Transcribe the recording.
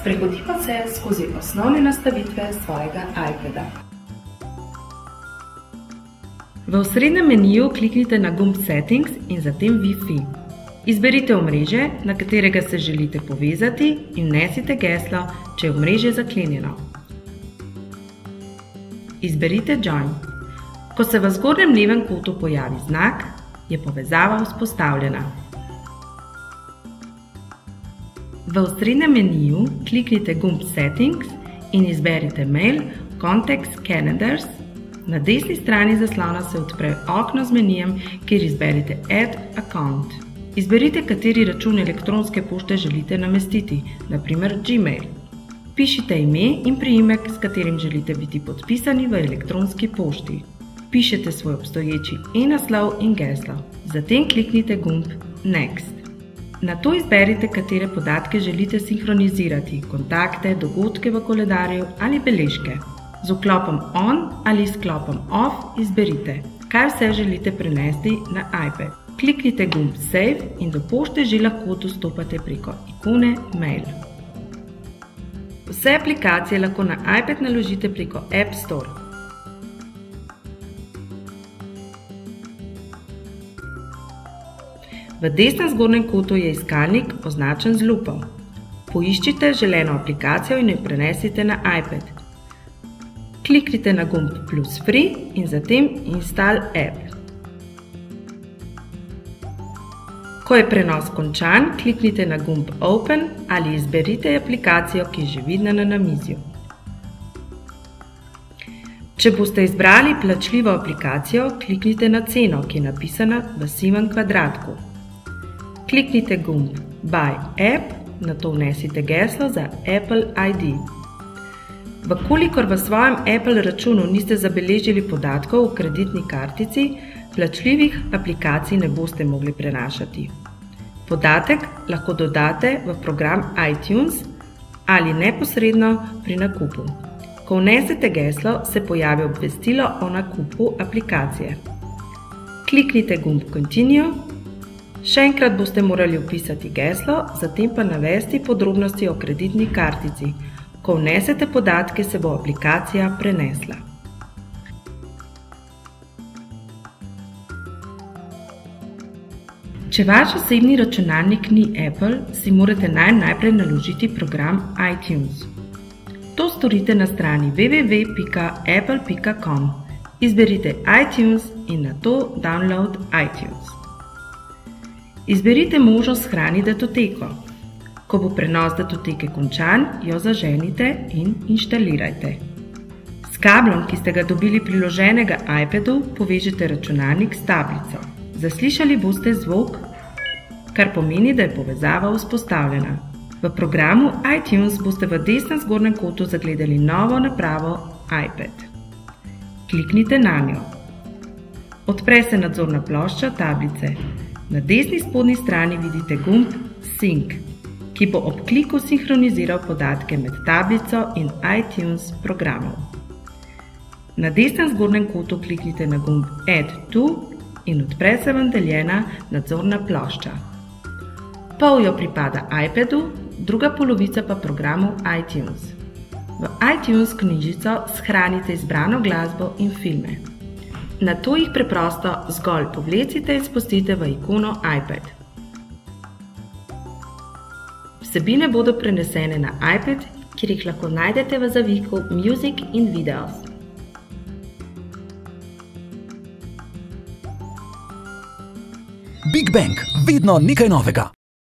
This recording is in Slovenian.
Sprehodimo se skozi osnovne nastavitve svojega iPada. V osrednjem meniju kliknite na gumb Settings in zatem Wi-Fi. Izberite omrežje, na katerega se želite povezati in vnesite geslo, če je omrežje zaklenjeno. Izberite Join. Ko se v zgornjem levem kotu pojavi znak, je povezava vzpostavljena. V osrednjem meniju kliknite gumb Settings in izberite Mail, Contacts, Calendars. Na desni strani zaslona se odpre okno z menijem, kjer izberite Add Account. Izberite, kateri račun elektronske pošte želite namestiti, na primer Gmail. Pišite ime in priimek, s katerim želite biti podpisani v elektronski pošti. Pišete svoj obstoječi e-naslov in geslo. Zatem kliknite gumb Next. Nato izberite, katere podatke želite sinhronizirati, kontakte, dogodke v koledarju ali beležke. Z vklopom On ali sklopom Off izberite, kaj vse želite prenesti na iPad. Kliknite gumb Save in do pošte že lahko dostopate preko ikone Mail. Vse aplikacije lahko na iPad naložite preko App Store. V desnem zgornjem kotu je iskalnik označen z lupo. Poiščite želeno aplikacijo in jo prenesite na iPad. Kliknite na gumb Plus Free in zatem Install App. Ko je prenos končan, kliknite na gumb Open ali izberite aplikacijo, ki je že vidna na namizju. Če boste izbrali plačljivo aplikacijo, kliknite na ceno, ki je napisana v sivem kvadratku. Kliknite gumb Buy App, nato vnesite geslo za Apple ID. Vkolikor v svojem Apple računu niste zabeležili podatkov o kreditni kartici, plačljivih aplikacij ne boste mogli prenašati. Podatek lahko dodate v program iTunes ali neposredno pri nakupu. Ko vnesete geslo, se pojavi obvestilo o nakupu aplikacije. Kliknite gumb Continue. Še enkrat boste morali vpisati geslo, zatem pa navesti podrobnosti o kreditni kartici. Ko vnesete podatke, se bo aplikacija prenesla. Če vaš osebni računalnik ni Apple, si morate najprej naložiti program iTunes. To storite na strani www.apple.com. Izberite iTunes in nato Download iTunes. Izberite možnost Shrani datoteko. Ko bo prenos datoteke končan, jo zaženite in inštalirajte. S kablom, ki ste ga dobili priloženega iPadu, povežite računalnik s tablico. Zaslišali boste zvok, kar pomeni, da je povezava vzpostavljena. V programu iTunes boste v desnem zgornjem kotu zagledali novo napravo iPad. Kliknite nanjo. Odpre se nadzorna plošča tablice. Na desni spodnji strani vidite gumb Sync, ki bo ob kliku sinhroniziral podatke med tablico in iTunes programov. Na desnem zgornjem kotu kliknite na gumb Add to in odpre se vam deljena nadzorna plošča. Pol jo pripada iPadu, druga polovica pa programu iTunes. V iTunes knjižico shranite izbrano glasbo in filme. Nato jih preprosto zgolj povlecite in spustite v ikono iPad. Vsebine bodo prenesene na iPad, kjer jih lahko najdete v zavihku Music in Videos. Big Bang, vedno nekaj novega.